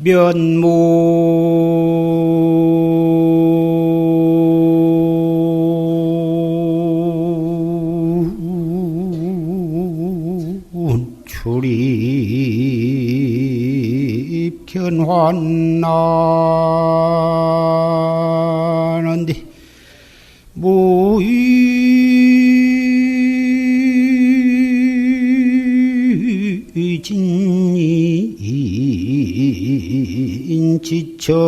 면무 출입 견환나는데 진인 지척간이로구나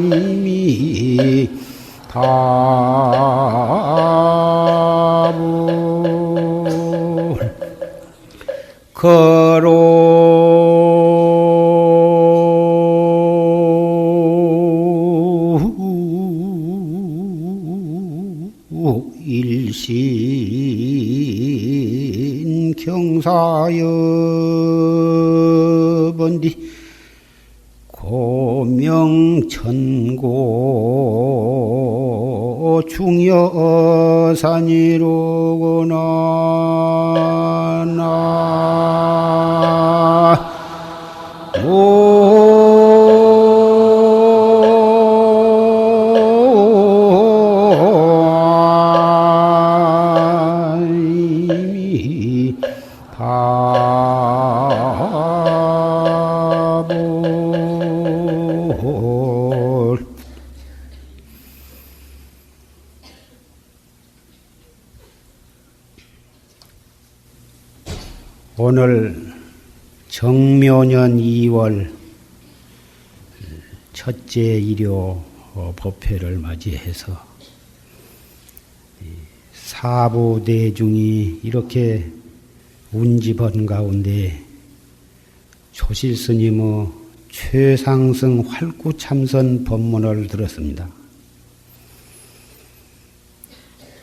이미 답을 일신 경사여번디 고명천고 중여산이로구나 이미 답을 오늘 정묘년 2월 첫째 일요 법회를 맞이해서 사부대중이 이렇게 운집한 가운데 조실스님의 최상승 활구참선 법문을 들었습니다.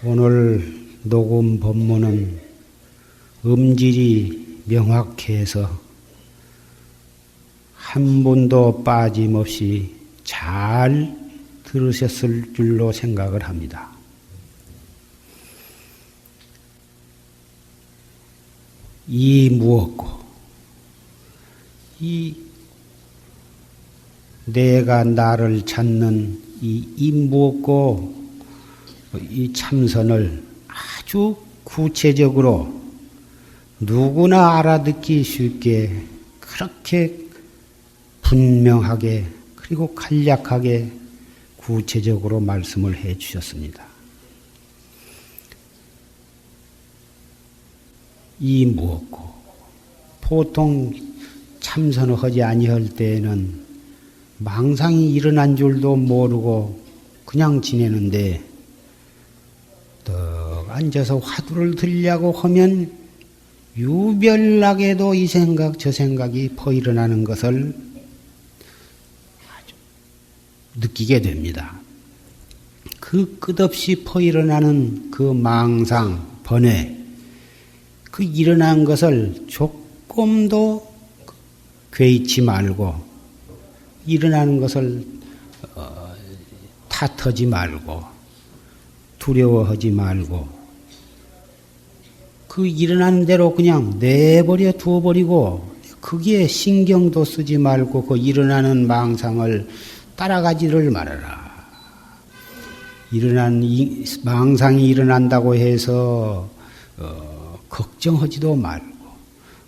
오늘 녹음 법문은 음질이 명확해서 한 분도 빠짐없이 잘 들으셨을 줄로 생각을 합니다. 이 무엇고 이 내가 나를 찾는 이 무엇고 이 참선을 아주 구체적으로 누구나 알아듣기 쉽게 그렇게 분명하게 그리고 간략하게 구체적으로 말씀을 해 주셨습니다. 이 무엇고 보통 참선을 하지 아니할 때에는 망상이 일어난 줄도 모르고 그냥 지내는데 떡 앉아서 화두를 들려고 하면 유별나게도 이 생각 저 생각이 퍼일어나는 것을 아주 느끼게 됩니다. 그 끝없이 퍼일어나는 그 망상, 번뇌 그 일어난 것을 조금도 괴이치 말고 일어나는 것을 탓하지 말고 두려워하지 말고 그 일어난 대로 그냥 내버려 두어버리고 거기에 신경도 쓰지 말고 그 일어나는 망상을 따라가지를 말아라. 망상이 일어난다고 해서 걱정하지도 말고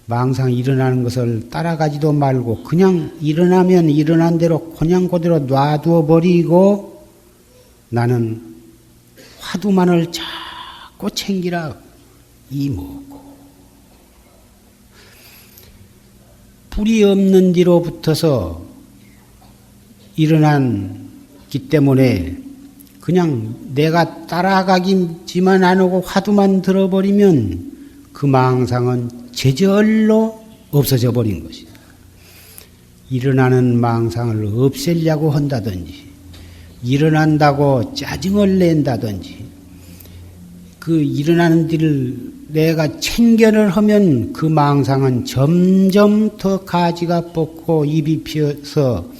망상이 일어나는 것을 따라가지도 말고 그냥 일어나면 일어난 대로 그냥 그대로 놔두어 버리고 나는 화두만을 자꾸 챙기라. 이 뭐고 불이 없는 뒤로 붙어서 일어난기 때문에 그냥 내가 따라가기만 안 하고 화두만 들어버리면 그 망상은 제절로 없어져 버린 것이다. 일어나는 망상을 없애려고 한다든지 일어난다고 짜증을 낸다든지 그 일어나는 일을 내가 챙겨를 하면 그 망상은 점점 더 가지가 뻗고 입이 피어서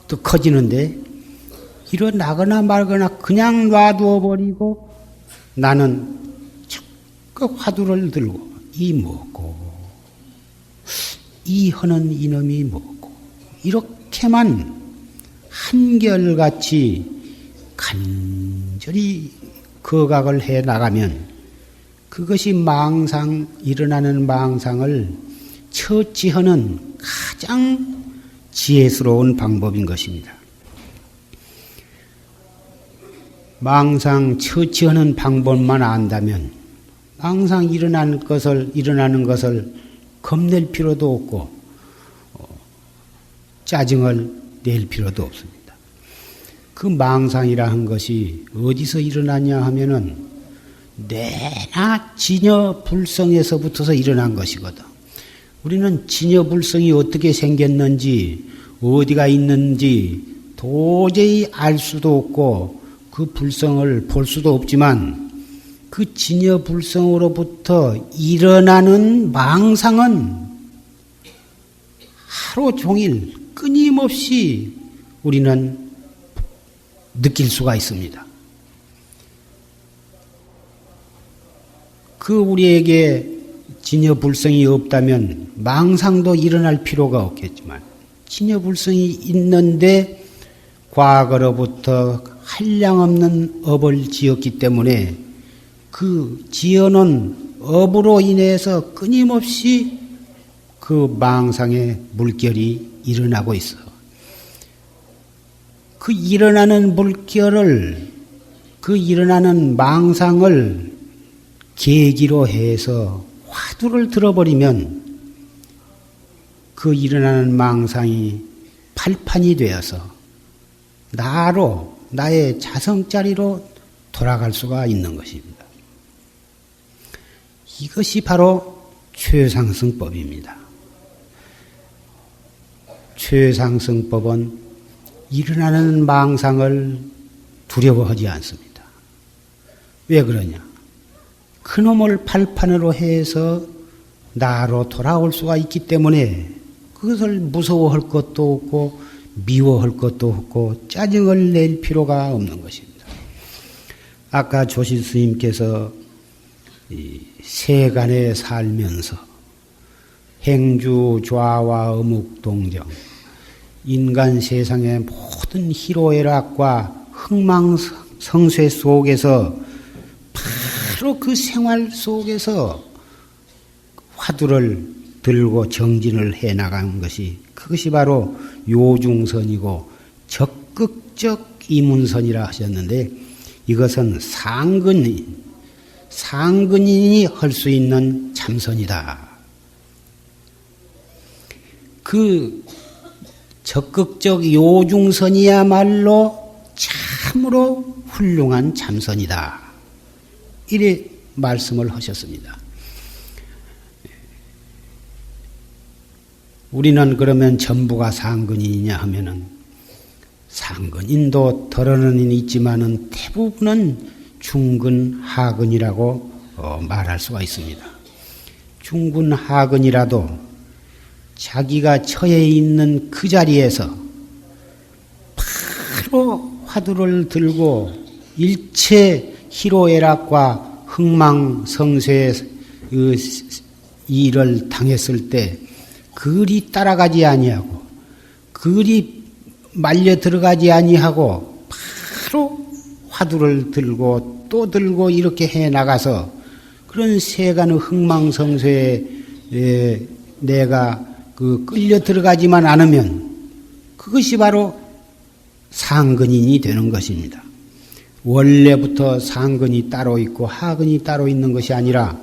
또 커지는데 일어나거나 말거나 그냥 놔두어 버리고 나는 적극 화두를 들고 이 뭐고 이 하는 이놈이 뭐고 이렇게만 한결같이 간절히 거각을 해 나가면 그것이 일어나는 망상을 처치하는 가장 지혜스러운 방법인 것입니다. 망상 처치하는 방법만 안다면 망상 일어나는 것을 겁낼 필요도 없고 짜증을 낼 필요도 없습니다. 그 망상이라 한 것이 어디서 일어나냐 하면은 내나 진여불성에서부터서 일어난 것이거든. 우리는 진여불성이 어떻게 생겼는지 어디가 있는지 도저히 알 수도 없고 그 불성을 볼 수도 없지만 그 진여불성으로부터 일어나는 망상은 하루 종일 끊임없이 우리는 느낄 수가 있습니다. 그 우리에게 진여불성이 없다면 망상도 일어날 필요가 없겠지만 진여불성이 있는데 과거로부터 한량없는 업을 지었기 때문에 그 지어놓은 업으로 인해서 끊임없이 그 망상의 물결이 일어나고 있어. 그 일어나는 물결을, 그 일어나는 망상을 계기로 해서 화두를 들어버리면 그 일어나는 망상이 발판이 되어서 나의 자성자리로 돌아갈 수가 있는 것입니다. 이것이 바로 최상승법입니다. 최상승법은 일어나는 망상을 두려워하지 않습니다. 왜 그러냐? 그놈을 발판으로 해서 나로 돌아올 수가 있기 때문에 그것을 무서워할 것도 없고 미워할 것도 없고 짜증을 낼 필요가 없는 것입니다. 아까 조실 스님께서 세간에 살면서 행주 좌와 어묵동정 인간 세상의 모든 희로애락과 흥망성쇠 속에서 바로 그 생활 속에서 화두를 들고 정진을 해나가는 것이 그것이 바로 요중선이고 적극적 이문선이라 하셨는데 이것은 상근인이 할 수 있는 참선이다. 그 적극적 요중선이야말로 참으로 훌륭한 참선이다. 이래 말씀을 하셨습니다. 우리는 그러면 전부가 상근인이냐 하면은 상근인도 덜어는 있지만은 대부분은 중근 하근이라고 말할 수가 있습니다. 중근 하근이라도 자기가 처해 있는 그 자리에서 바로 화두를 들고 일체 희로애락과 흥망성쇠의 일을 당했을 때 그리 따라가지 아니하고 그리 말려 들어가지 아니하고 바로 화두를 들고 또 들고 이렇게 해 나가서 그런 세간의 흥망성쇠에 내가 끌려 들어가지만 않으면 그것이 바로 상근인이 되는 것입니다. 원래부터 상근이 따로 있고 하근이 따로 있는 것이 아니라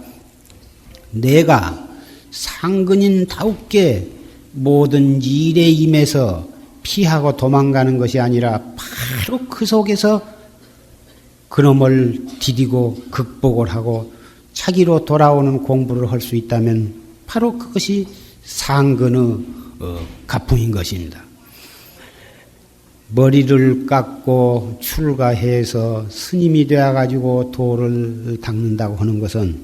내가 상근인다우게 모든 일에 임해서 피하고 도망가는 것이 아니라 바로 그 속에서 그놈을 디디고 극복을 하고 차기로 돌아오는 공부를 할 수 있다면 바로 그것이 상근의 가풍인 것입니다. 머리를 깎고 출가해서 스님이 되어가지고 도를 닦는다고 하는 것은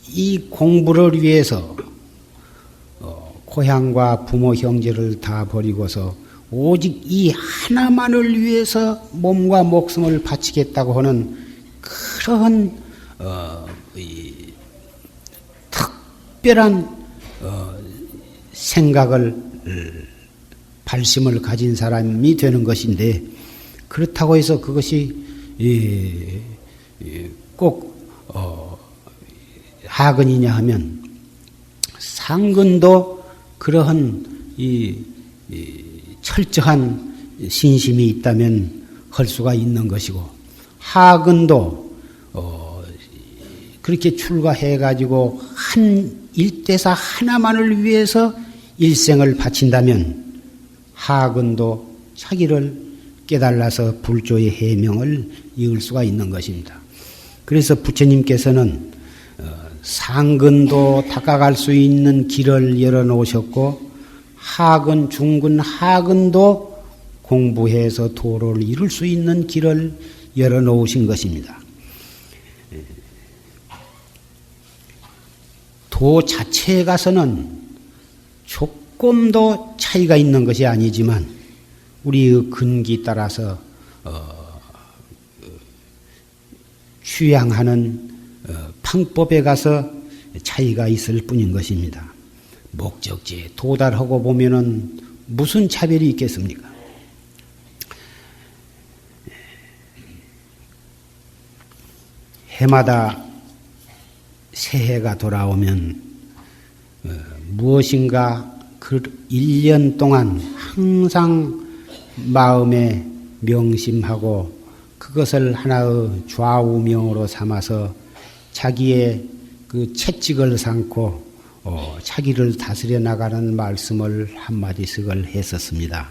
이 공부를 위해서 고향과 부모 형제를 다 버리고서 오직 이 하나만을 위해서 몸과 목숨을 바치겠다고 하는 그런 특별한 생각을 발심을 가진 사람이 되는 것인데 그렇다고 해서 그것이 꼭 하근이냐 하면 상근도 그러한 철저한 신심이 있다면 할 수가 있는 것이고 하근도 그렇게 출가해 가지고 한 일대사 하나만을 위해서 일생을 바친다면 하근도 자기를 깨달아서 불조의 해명을 이을 수가 있는 것입니다. 그래서 부처님께서는 상근도 닦아갈 수 있는 길을 열어놓으셨고 하근, 중근, 하근도 공부해서 도를 이룰 수 있는 길을 열어놓으신 것입니다. 도 자체에 가서는 조금도 차이가 있는 것이 아니지만 우리의 근기 따라서 취향하는 방법에 가서 차이가 있을 뿐인 것입니다. 목적지에 도달하고 보면은 무슨 차별이 있겠습니까? 해마다 새해가 돌아오면 무엇인가 그 1년 동안 항상 마음에 명심하고 그것을 하나의 좌우명으로 삼아서 자기의 그 채찍을 삼고 자기를 다스려 나가는 말씀을 한마디씩을 했었습니다.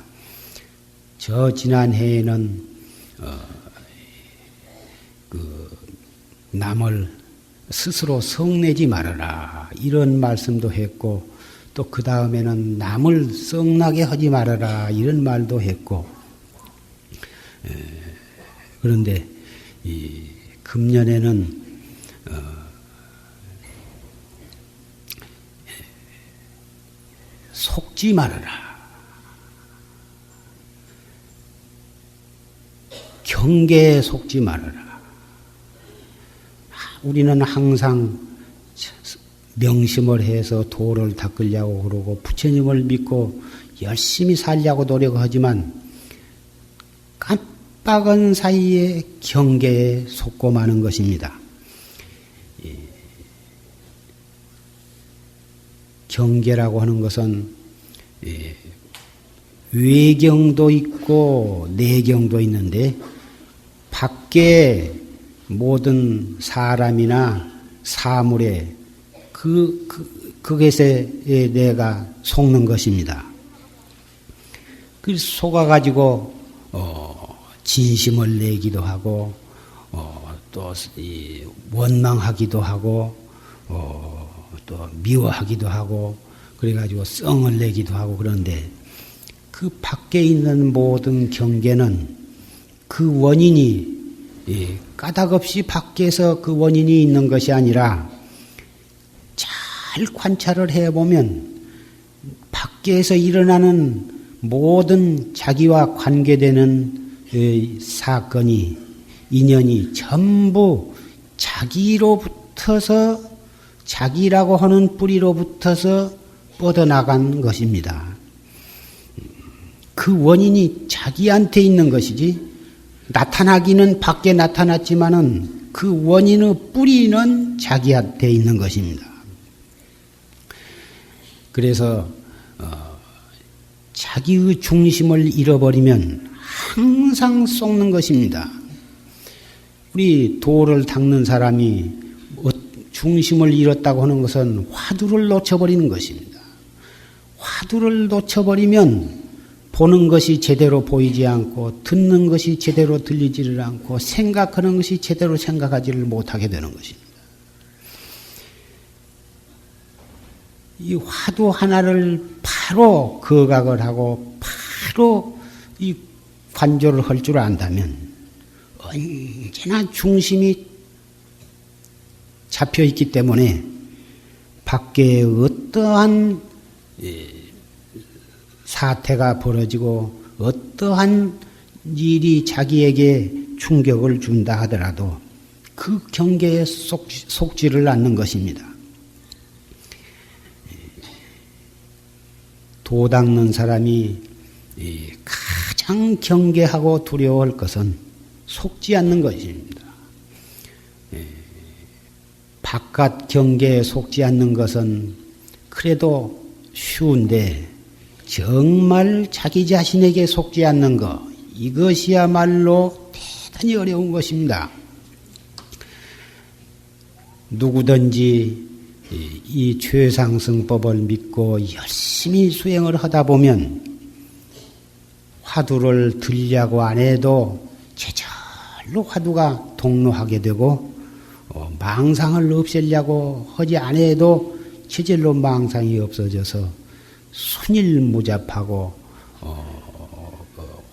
저 지난 해에는 남을 스스로 성내지 말아라 이런 말씀도 했고 또 그 다음에는 남을 성나게 하지 말아라 이런 말도 했고 그런데 이 금년에는 속지 말아라. 경계에 속지 말아라. 우리는 항상 명심을 해서 도를 닦으려고 그러고 부처님을 믿고 열심히 살려고 노력하지만 깜빡한 사이에 경계에 속고 마는 것입니다. 경계라고 하는 것은 외경도 있고 내경도 있는데 밖에 모든 사람이나 사물에 그것에 내가 속는 것입니다. 그래서 속아가지고 진심을 내기도 하고 또 원망하기도 하고 또 미워하기도 하고 그래가지고 썽을 내기도 하고 그런데 그 밖에 있는 모든 경계는 그 원인이 까닭없이 밖에서 그 원인이 있는 것이 아니라 잘 관찰을 해보면 밖에서 일어나는 모든 자기와 관계되는 사건이 인연이 전부 자기로부터서 자기라고 하는 뿌리로부터서 뻗어나간 것입니다. 그 원인이 자기한테 있는 것이지 나타나기는 밖에 나타났지만은 그 원인의 뿌리는 자기한테 있는 것입니다. 그래서 자기의 중심을 잃어버리면 항상 속는 것입니다. 우리 도를 닦는 사람이 중심을 잃었다고 하는 것은 화두를 놓쳐버리는 것입니다. 화두를 놓쳐버리면 보는 것이 제대로 보이지 않고 듣는 것이 제대로 들리지를 않고 생각하는 것이 제대로 생각하지를 못하게 되는 것입니다. 이 화두 하나를 바로 거각을 하고 바로 이 관조를 할 줄 안다면 언제나 중심이 잡혀 있기 때문에 밖에 어떠한 사태가 벌어지고 어떠한 일이 자기에게 충격을 준다 하더라도 그 경계에 속지를 않는 것입니다. 도 닦는 사람이 가장 경계하고 두려워할 것은 속지 않는 것입니다. 바깥 경계에 속지 않는 것은 그래도 쉬운데 정말 자기 자신에게 속지 않는 것, 이것이야말로 대단히 어려운 것입니다. 누구든지 이 최상승법을 믿고 열심히 수행을 하다 보면 화두를 들려고 안 해도 제절로 화두가 동로하게 되고 망상을 없애려고 하지 않아도 제절로 망상이 없어져서 순일무잡하고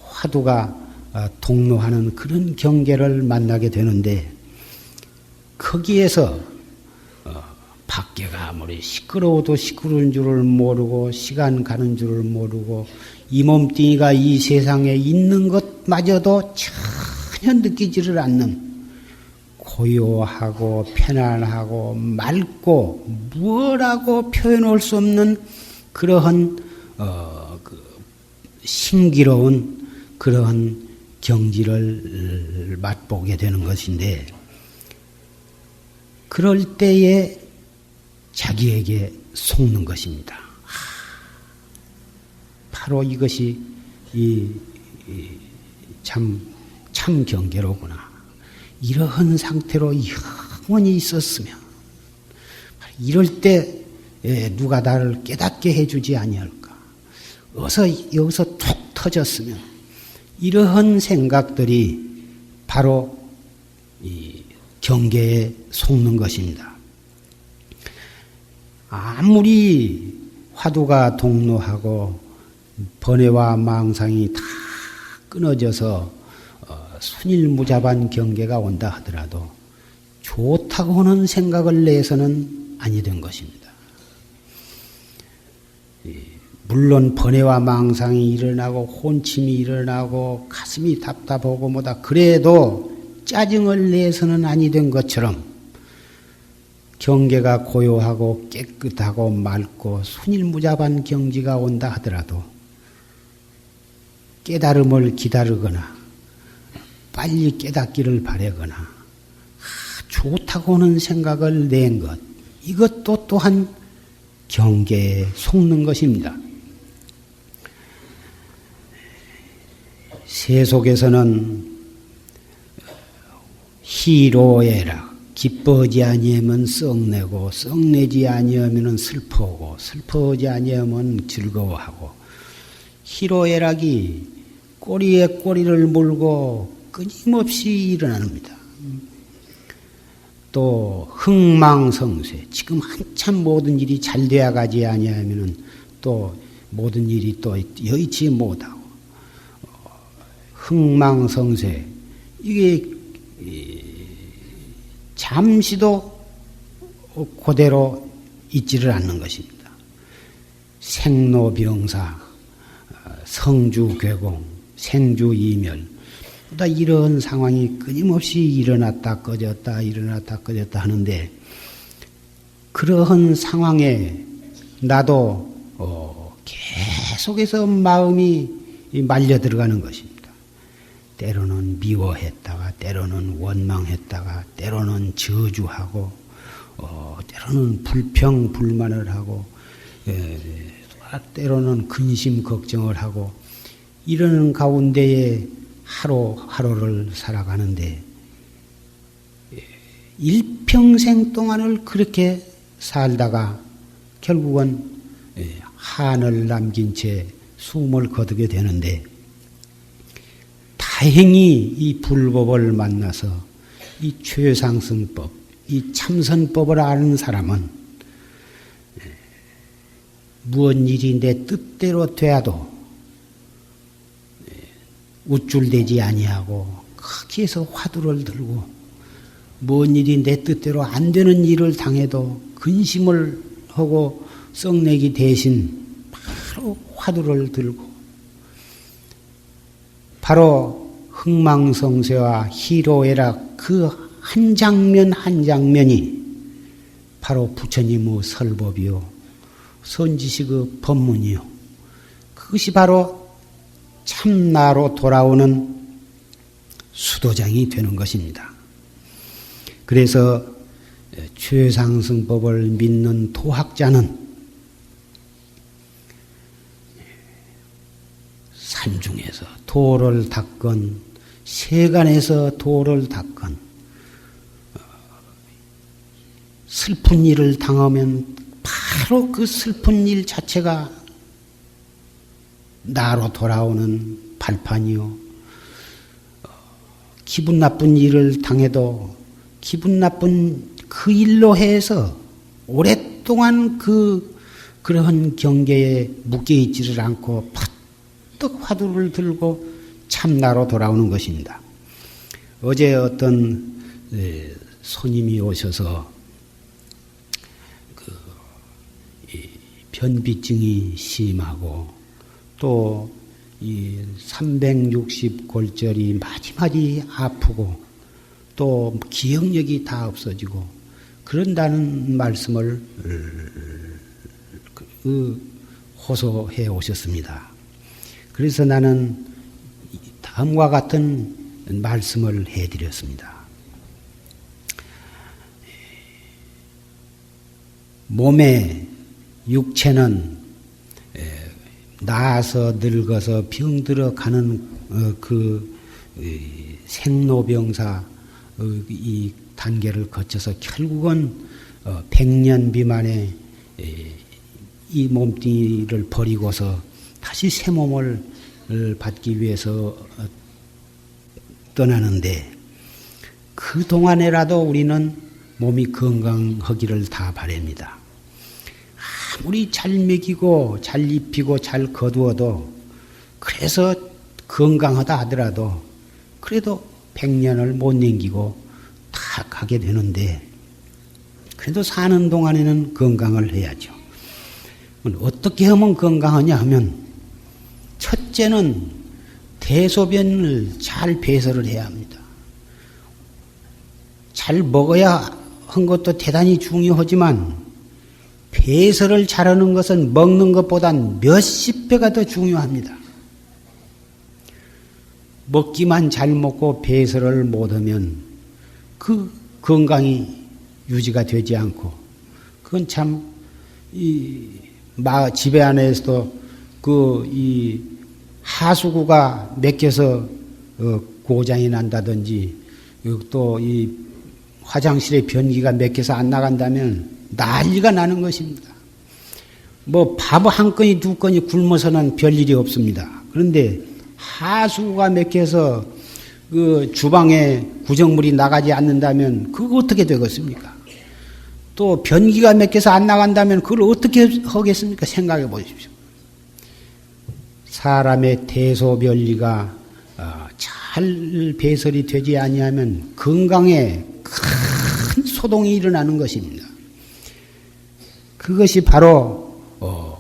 화두가 동로하는 그런 경계를 만나게 되는데 거기에서 밖에가 아무리 시끄러워도 시끄러운 줄을 모르고 시간 가는 줄을 모르고 이 몸뚱이가 이 세상에 있는 것마저도 전혀 느끼지를 않는 고요하고 편안하고 맑고 무엇라고 표현할 수 없는 그러한 신기로운 그러한 경지를 맛보게 되는 것인데 그럴 때에 자기에게 속는 것입니다. 바로 이것이 참 경계로구나. 이러한 상태로 영원히 있었으면 이럴 때 누가 나를 깨닫게 해주지 아니할까. 어서 여기서 툭 터졌으면 이러한 생각들이 바로 이 경계에 속는 것입니다. 아무리 화두가 동로하고 번뇌와 망상이 다 끊어져서 순일무잡한 경계가 온다 하더라도 좋다고 하는 생각을 내서는 아니 된 것입니다. 물론 번뇌와 망상이 일어나고 혼침이 일어나고 가슴이 답답하고 뭐다 그래도 짜증을 내서는 아니 된 것처럼 경계가 고요하고 깨끗하고 맑고 순일무잡한 경지가 온다 하더라도 깨달음을 기다리거나 빨리 깨닫기를 바라거나 좋다고 하는 생각을 낸 것 이것도 또한 경계에 속는 것입니다. 세속에서는 희로애락 기뻐하지 아니하면 썩내고 썩내지 아니하면 슬퍼하고 슬퍼하지 아니하면 즐거워하고 희로애락이 꼬리에 꼬리를 물고 끊임없이 일어납니다. 또 흥망성쇠 지금 한참 모든 일이 잘 되어 가지 아니하면 또 모든 일이 또 여의치 못하고 흥망성쇠 이게 잠시도 그대로 있지를 않는 것입니다. 생로병사, 성주괴공, 생주이멸 이런 상황이 끊임없이 일어났다 꺼졌다 일어났다 꺼졌다 하는데 그러한 상황에 나도 계속해서 마음이 말려 들어가는 것입니다. 때로는 미워했다가 때로는 원망했다가 때로는 저주하고 때로는 불평 불만을 하고 때로는 근심 걱정을 하고 이러는 가운데에 하루하루를 살아가는데 일평생 동안을 그렇게 살다가 결국은 한을 남긴 채 숨을 거두게 되는데 다행히 이 불법을 만나서 이 최상승법, 이 참선법을 아는 사람은 무엇 일이 내 뜻대로 돼야도 우쭐대지 아니하고 거기에서 화두를 들고 뭔 일이 내 뜻대로 안 되는 일을 당해도 근심을 하고 썩내기 대신 바로 화두를 들고 바로 흥망성쇠와 희로애락 그 한 장면 한 장면이 바로 부처님의 설법이요 선지식의 법문이요 그것이 바로 참나로 돌아오는 수도장이 되는 것입니다. 그래서 최상승법을 믿는 도학자는 산중에서 도를 닦건 세간에서 도를 닦건 슬픈 일을 당하면 바로 그 슬픈 일 자체가 나로 돌아오는 발판이요. 기분 나쁜 일을 당해도 기분 나쁜 그 일로 해서 오랫동안 그러한 경계에 묶여 있지를 않고 퍼뜩 화두를 들고 참나로 돌아오는 것입니다. 어제 어떤 손님이 오셔서 변비증이 심하고 또 이 360골절이 마디마디 아프고 또 기억력이 다 없어지고 그런다는 말씀을 호소해 오셨습니다. 그래서 나는 다음과 같은 말씀을 해드렸습니다. 몸의 육체는 나아서 늙어서 병들어 가는 그 생로병사 이 단계를 거쳐서 결국은 100년 미만의 이 몸뚱이를 버리고서 다시 새 몸을 받기 위해서 떠나는데 그 동안에라도 우리는 몸이 건강하기를 다 바랍니다. 아무리 잘 먹이고 잘 입히고 잘 거두어도 그래서 건강하다 하더라도 그래도 100년을 못 넘기고 다 가게 되는데 그래도 사는 동안에는 건강을 해야죠. 어떻게 하면 건강하냐 하면 첫째는 대소변을 잘 배설을 해야 합니다. 잘 먹어야 한 것도 대단히 중요하지만 배설을 잘하는 것은 먹는 것보단 몇십 배가 더 중요합니다. 먹기만 잘 먹고 배설을 못하면 그 건강이 유지가 되지 않고 그건 참 집에 안에서도 이 하수구가 맥혀서 고장이 난다든지 또 이 화장실에 변기가 맥혀서 안 나간다면 난리가 나는 것입니다. 뭐 밥 한 건이 두 건이 굶어서는 별일이 없습니다. 그런데 하수구가 맥혀서 그 주방에 구정물이 나가지 않는다면 그거 어떻게 되겠습니까? 또 변기가 맥혀서 안 나간다면 그걸 어떻게 하겠습니까? 생각해 보십시오. 사람의 대소변리가 잘 배설이 되지 아니하면 건강에 큰 소동이 일어나는 것입니다. 그것이 바로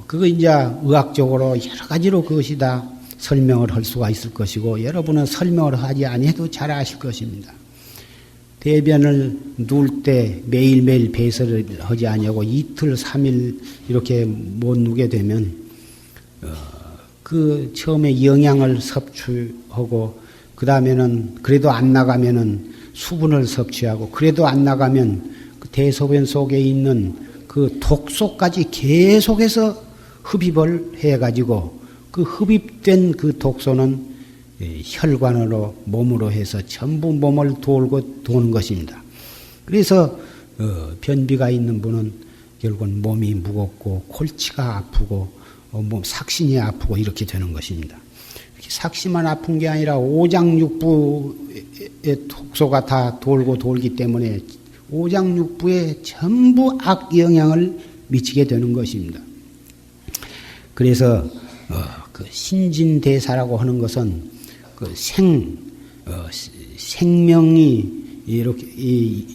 그거 이제 의학적으로 여러 가지로 그것이 다 설명을 할 수가 있을 것이고 여러분은 설명을 하지 아니해도 잘 아실 것입니다. 대변을 누울 때 매일매일 배설을 하지 아니하고 이틀, 3일 이렇게 못 누게 되면 그 처음에 영양을 섭취하고 그 다음에는 그래도 안 나가면은 수분을 섭취하고 그래도 안 나가면 그 대소변 속에 있는 그 독소까지 계속해서 흡입을 해가지고 그 흡입된 그 독소는 혈관으로 몸으로 해서 전부 몸을 돌고 도는 것입니다. 그래서 변비가 있는 분은 결국은 몸이 무겁고 골치가 아프고 몸 삭신이 아프고 이렇게 되는 것입니다. 삭신만 아픈 게 아니라 오장육부의 독소가 다 돌기 때문에 오장육부에 전부 악영향을 미치게 되는 것입니다. 그래서 그 신진대사라고 하는 것은 그 생명이 이렇게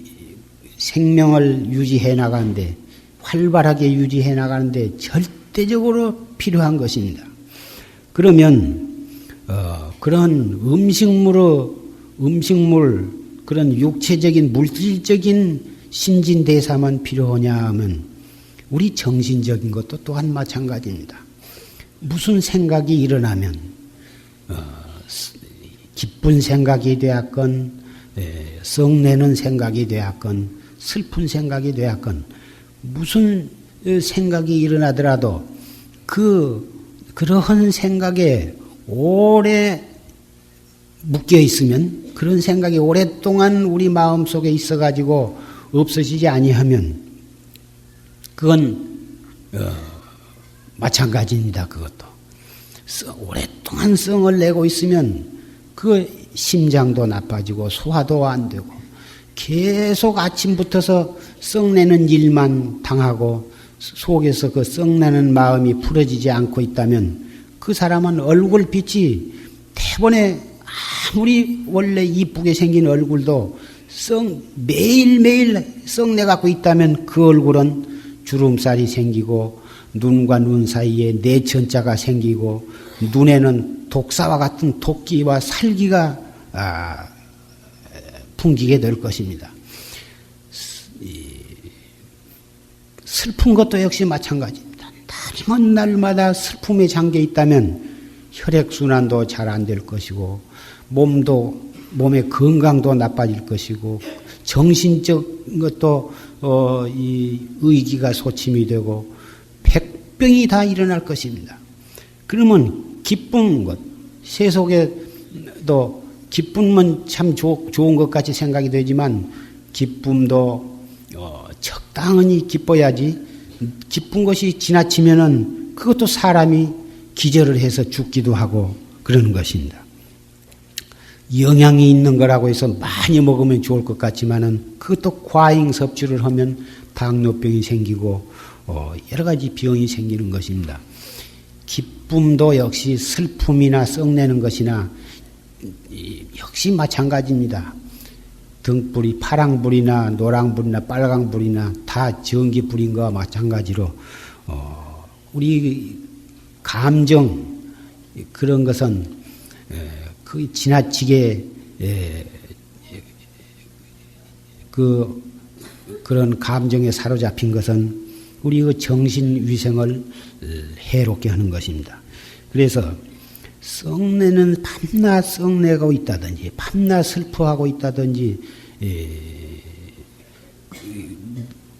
생명을 유지해 나가는데 활발하게 유지해 나가는데 절대적으로 필요한 것입니다. 그러면 그런 음식물 그런 육체적인 물질적인 신진대사만 필요하냐 하면 우리 정신적인 것도 또한 마찬가지입니다. 무슨 생각이 일어나면 기쁜 생각이 되었건 썩내는 생각이 되었건 슬픈 생각이 되었건 무슨 생각이 일어나더라도 그러한 생각에 오래 묶여 있으면 그런 생각이 오랫동안 우리 마음속에 있어가지고 없어지지 아니하면 그건 마찬가지입니다. 그것도 오랫동안 성을 내고 있으면 그 심장도 나빠지고 소화도 안 되고 계속 아침부터서 썩내는 일만 당하고 속에서 그 썩내는 마음이 풀어지지 않고 있다면 그 사람은 얼굴빛이 대번에 아무리 원래 이쁘게 생긴 얼굴도 매일매일 썩내갖고 있다면 그 얼굴은 주름살이 생기고 눈과 눈 사이에 내천자가 생기고 눈에는 독사와 같은 도끼와 살기가 풍기게 될 것입니다. 슬픈 것도 역시 마찬가지입니다. 날이면 날마다 슬픔에 잠겨 있다면 혈액순환도 잘 안 될 것이고 몸의 건강도 나빠질 것이고 정신적 것도 이 의기가 소침이 되고 백병이 다 일어날 것입니다. 그러면 기쁜 것, 세속에도 기쁨은 참 좋은 것 같이 생각이 되지만 기쁨도 적당히 기뻐야지 기쁜 것이 지나치면은 그것도 사람이 기절을 해서 죽기도 하고 그러는 것입니다. 영양이 있는 거라고 해서 많이 먹으면 좋을 것 같지만은 그것도 과잉 섭취를 하면 당뇨병이 생기고 여러 가지 병이 생기는 것입니다. 기쁨도 역시 슬픔이나 썩내는 것이나 역시 마찬가지입니다. 등불이 파랑불이나 노랑불이나 빨강불이나 다 전기불인 것과 마찬가지로 우리 감정 그런 것은 그 지나치게 그런 감정에 사로잡힌 것은 우리 그 정신 위생을 해롭게 하는 것입니다. 그래서 썩내는 밤낮 썩내고 있다든지 밤낮 슬퍼하고 있다든지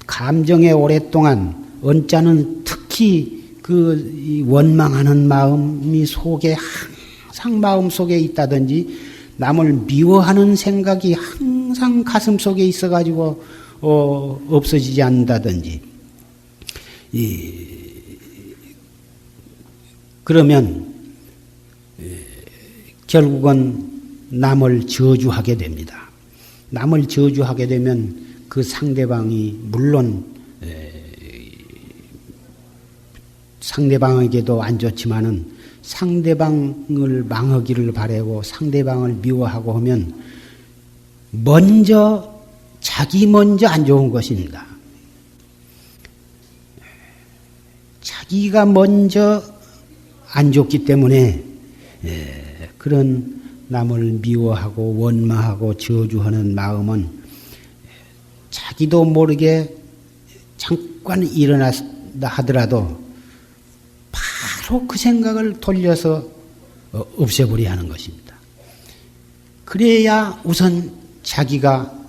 감정에 오랫동안 언짢은 특히 그 원망하는 마음이 속에 항상 마음속에 있다든지 남을 미워하는 생각이 항상 가슴속에 있어가지고 없어지지 않는다든지 그러면 결국은 남을 저주하게 됩니다. 남을 저주하게 되면 그 상대방이 물론 상대방에게도 안 좋지만은 상대방을 망하기를 바라고 상대방을 미워하고 하면 자기 먼저 안 좋은 것입니다. 자기가 먼저 안 좋기 때문에 그런 남을 미워하고 원망하고 저주하는 마음은 자기도 모르게 잠깐 일어났다 하더라도 바로 그 생각을 돌려서 없애버려야 하는 것입니다. 그래야 우선 자기가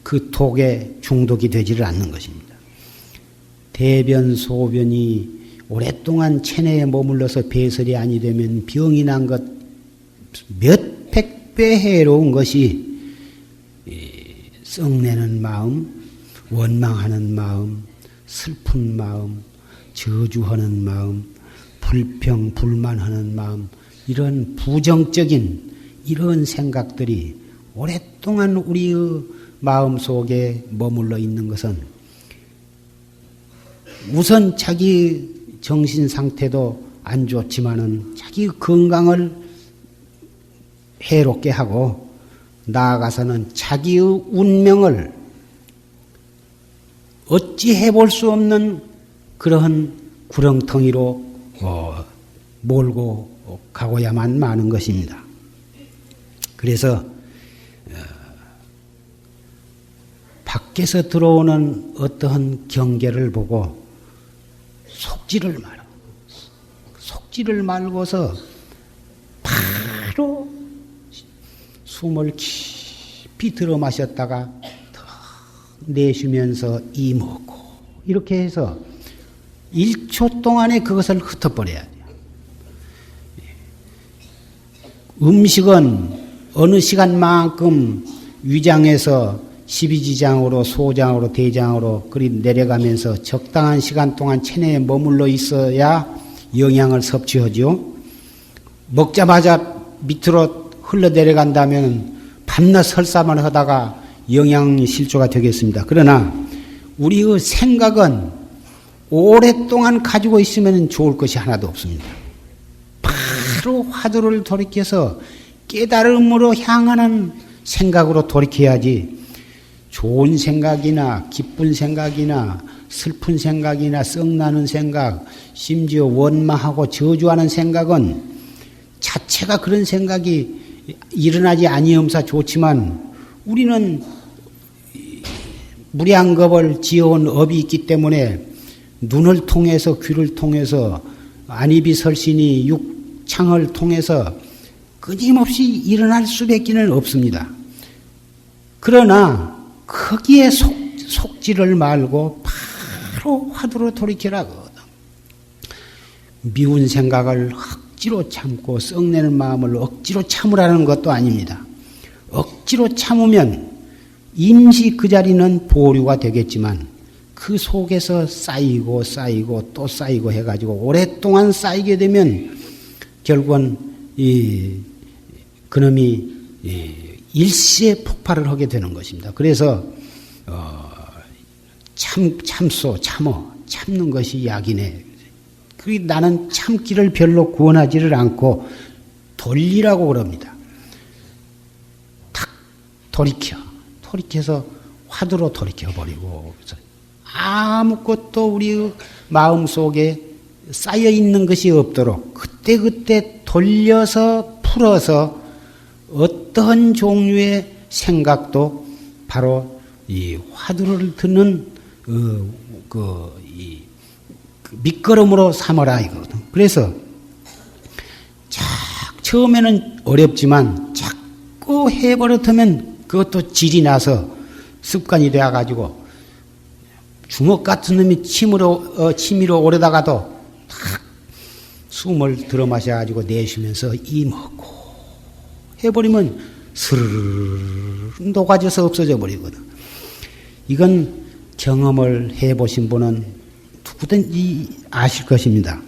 그 독에 중독이 되지를 않는 것입니다. 대변, 소변이 오랫동안 체내에 머물러서 배설이 아니 되면 병이 난 것 몇 백배 해로운 것이 썩내는 마음, 원망하는 마음, 슬픈 마음, 저주하는 마음, 불평, 불만하는 마음, 이런 부정적인 이런 생각들이 오랫동안 우리의 마음속에 머물러 있는 것은 우선 자기 정신 상태도 안 좋지만은 자기 건강을 해롭게 하고 나아가서는 자기의 운명을 어찌 해볼 수 없는 그러한 구렁텅이로 몰고 가고야만 마는 것입니다. 그래서 밖에서 들어오는 어떠한 경계를 보고 속지를 말고서 바로 숨을 깊이 들어 마셨다가 내쉬면서 이먹고 이렇게 해서 1초 동안에 그것을 흩어버려야 돼요. 음식은 어느 시간만큼 위장에서 12지장으로 소장으로 대장으로 그리 내려가면서 적당한 시간 동안 체내에 머물러 있어야 영양을 섭취하죠. 먹자마자 밑으로 흘러내려간다면 밤낮 설사만 하다가 영양 실조가 되겠습니다. 그러나 우리의 생각은 오랫동안 가지고 있으면 좋을 것이 하나도 없습니다. 바로 화두를 돌이켜서 깨달음으로 향하는 생각으로 돌이켜야지 좋은 생각이나 기쁜 생각이나 슬픈 생각이나 썩나는 생각, 심지어 원망하고 저주하는 생각은 자체가 그런 생각이 일어나지 아니엄사 좋지만 우리는 무량겁을 지어온 업이 있기 때문에 눈을 통해서 귀를 통해서 안입이 설신이 육창을 통해서 끊임없이 일어날 수밖에는 없습니다. 그러나 거기에 속지를 말고 바로 화두로 돌이키라고. 미운 생각을 억지로 참고 썩내는 마음을 억지로 참으라는 것도 아닙니다. 억지로 참으면 임시 그 자리는 보류가 되겠지만 그 속에서 쌓이고 또 쌓이고 해가지고 오랫동안 쌓이게 되면 결국은 그놈이 일시에 폭발을 하게 되는 것입니다. 그래서 참는 것이 약이네. 그리고 나는 참기를 별로 구원하지를 않고 돌리라고 그럽니다. 탁 돌이켜서 화두로 돌이켜버리고 아무것도 우리 마음속에 쌓여있는 것이 없도록 그때그때 돌려서 풀어서 어떠한 종류의 생각도 바로 이 화두를 듣는 밑거름으로 삼아라 이거거든. 그래서 처음에는 어렵지만 자꾸 해버릇하면 그것도 질이 나서 습관이 되어가지고 주먹 같은 놈이 치미로 오르다가도 탁 숨을 들어 마셔가지고 내쉬면서 이먹고 해버리면 스르르 녹아져서 없어져 버리거든. 이건 경험을 해보신 분은 누구든지 아실 것입니다.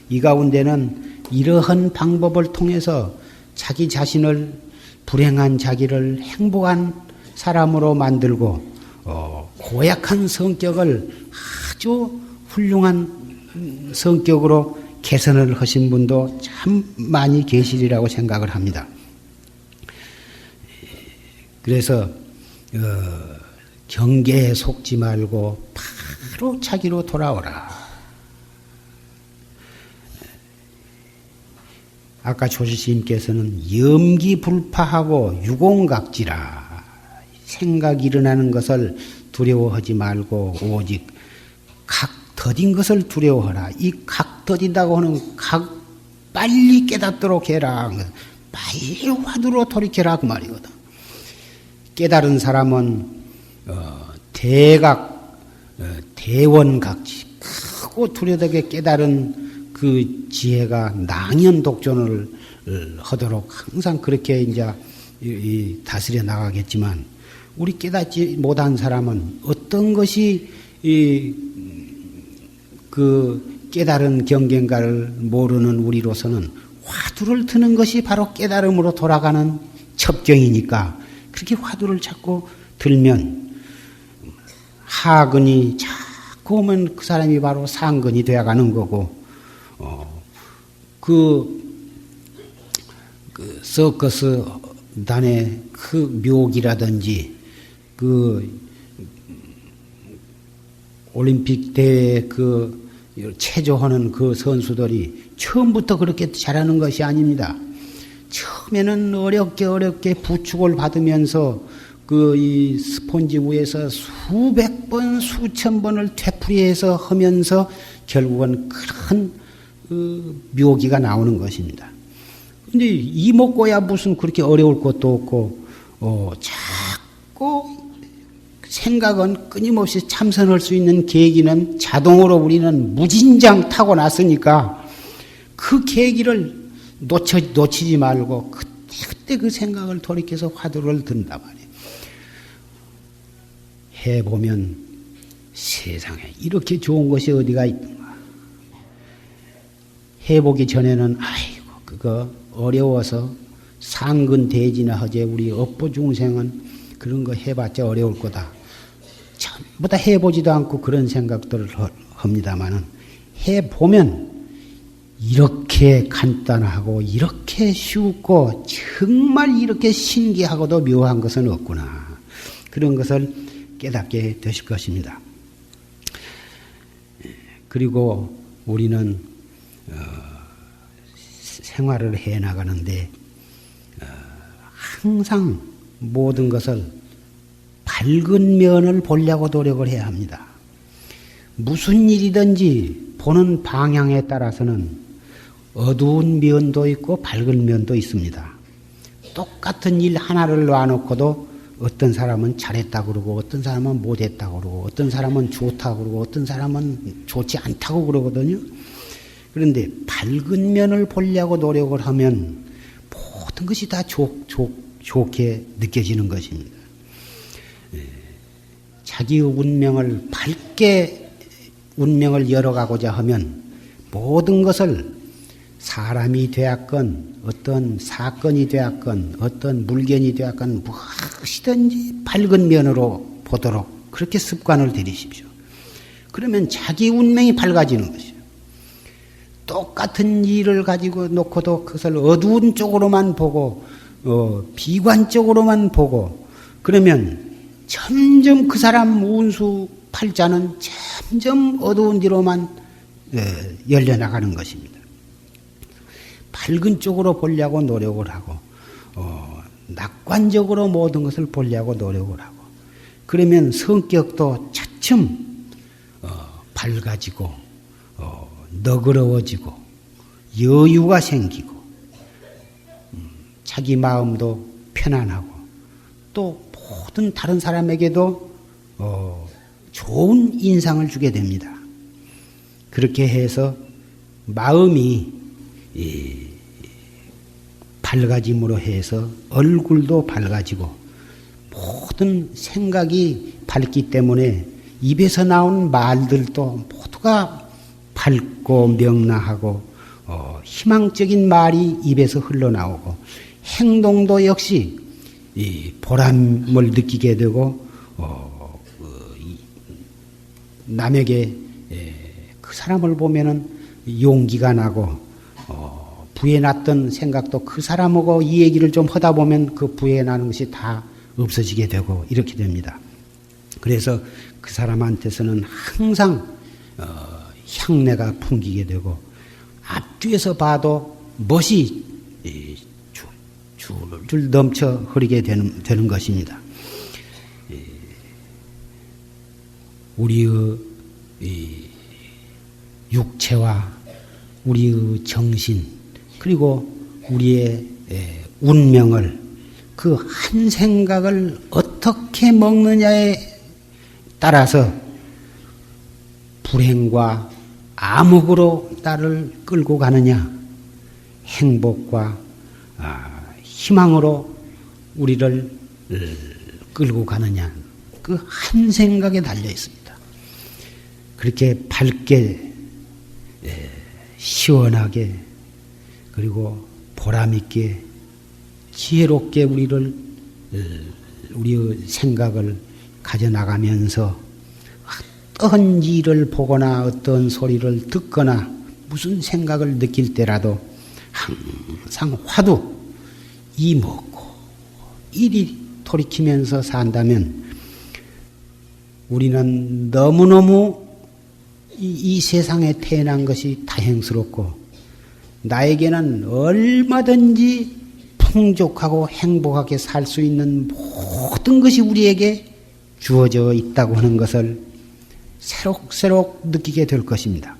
이 가운데는 이러한 방법을 통해서 자기 자신을 불행한 자기를 행복한 사람으로 만들고 고약한 성격을 아주 훌륭한 성격으로 개선을 하신 분도 참 많이 계시리라고 생각을 합니다. 그래서 경계에 속지 말고 바로 자기로 돌아오라. 아까 조실스님께서는 염기불파하고 유공각지라. 생각이 일어나는 것을 두려워하지 말고 오직 각더딘 것을 두려워하라. 이 각더딘다고 하는 각 빨리 깨닫도록 해라. 빨리 화두로 돌이켜라 그 말이거든. 깨달은 사람은 대원각지 크고 두려되게 깨달은 그 지혜가 낭연독존을 하도록 항상 그렇게 이제 다스려 나가겠지만 우리 깨닫지 못한 사람은 어떤 것이 그 깨달은 경계인가를 모르는 우리로서는 화두를 드는 것이 바로 깨달음으로 돌아가는 첩경이니까 그렇게 화두를 자꾸 들면 하근이 자꾸 오면 그 사람이 바로 상근이 되어가는 거고 그 서커스 단의 그 묘기라든지 그 올림픽 대회 그 체조하는 그 선수들이 처음부터 그렇게 잘하는 것이 아닙니다. 처음에는 어렵게 부축을 받으면서 그 이 스폰지 위에서 수백 번, 수천 번을 되풀이해서 하면서 결국은 큰 묘기가 나오는 것입니다. 근데 이목고야 무슨 그렇게 어려울 것도 없고, 자꾸 생각은 끊임없이 참선할 수 있는 계기는 자동으로 우리는 무진장 타고났으니까 그 계기를 놓치지 말고 그때 그 생각을 돌이켜서 화두를 든단 말이에요. 해보면 세상에 이렇게 좋은 것이 어디가 있는가. 해보기 전에는 아이고 그거 어려워서 상근대지나 하지 우리 업보 중생은 그런 거 해봤자 어려울 거다. 전부 다 해보지도 않고 그런 생각들을 합니다마는 해보면 이렇게 간단하고 이렇게 쉽고 정말 이렇게 신기하고도 묘한 것은 없구나. 그런 것을 깨닫게 되실 것입니다. 그리고 우리는 생활을 해 나가는데 항상 모든 것을 밝은 면을 보려고 노력을 해야 합니다. 무슨 일이든지 보는 방향에 따라서는 어두운 면도 있고 밝은 면도 있습니다. 똑같은 일 하나를 놔놓고도 어떤 사람은 잘했다고 그러고 어떤 사람은 못했다고 그러고 어떤 사람은 좋다고 그러고 어떤 사람은 좋지 않다고 그러거든요. 그런데 밝은 면을 보려고 노력을 하면 모든 것이 다 좋게 느껴지는 것입니다. 자기의 운명을 밝게 운명을 열어가고자 하면 모든 것을 사람이 되었건 어떤 사건이 되었건 어떤 물건이 되었건 무엇이든지 밝은 면으로 보도록 그렇게 습관을 들이십시오. 그러면 자기 운명이 밝아지는 것이요. 똑같은 일을 가지고 놓고도 그것을 어두운 쪽으로만 보고 비관적으로만 보고 그러면 점점 그 사람 운수 팔자는 점점 어두운 뒤로만 열려나가는 것입니다. 밝은 쪽으로 보려고 노력을 하고 낙관적으로 모든 것을 보려고 노력을 하고 그러면 성격도 차츰 밝아지고 너그러워지고 여유가 생기고 자기 마음도 편안하고 또 모든 다른 사람에게도 좋은 인상을 주게 됩니다. 그렇게 해서 마음이 밝아짐으로 해서 얼굴도 밝아지고 모든 생각이 밝기 때문에 입에서 나온 말들도 모두가 밝고 명랑하고 희망적인 말이 입에서 흘러나오고 행동도 역시 보람을 느끼게 되고 남에게 그 사람을 보면은 용기가 나고 부에 났던 생각도 그 사람하고 이 얘기를 좀 하다 보면 그 부에 나는 것이 다 없어지게 되고 이렇게 됩니다. 그래서 그 사람한테서는 항상 향내가 풍기게 되고 앞뒤에서 봐도 멋이 줄줄 넘쳐 흐르게 되는 것입니다. 우리의 육체와 우리의 정신 그리고 우리의 운명을 그 한 생각을 어떻게 먹느냐에 따라서 불행과 암흑으로 나를 끌고 가느냐 행복과 희망으로 우리를 끌고 가느냐 그 한 생각에 달려 있습니다. 그렇게 밝게 시원하게 그리고 보람있게 지혜롭게 우리의 생각을 가져나가면서 어떤 일을 보거나 어떤 소리를 듣거나 무슨 생각을 느낄 때라도 항상 화두 이 먹고 이리 돌이키면서 산다면 우리는 너무너무 이 세상에 태어난 것이 다행스럽고 나에게는 얼마든지 풍족하고 행복하게 살 수 있는 모든 것이 우리에게 주어져 있다고 하는 것을 새록새록 느끼게 될 것입니다.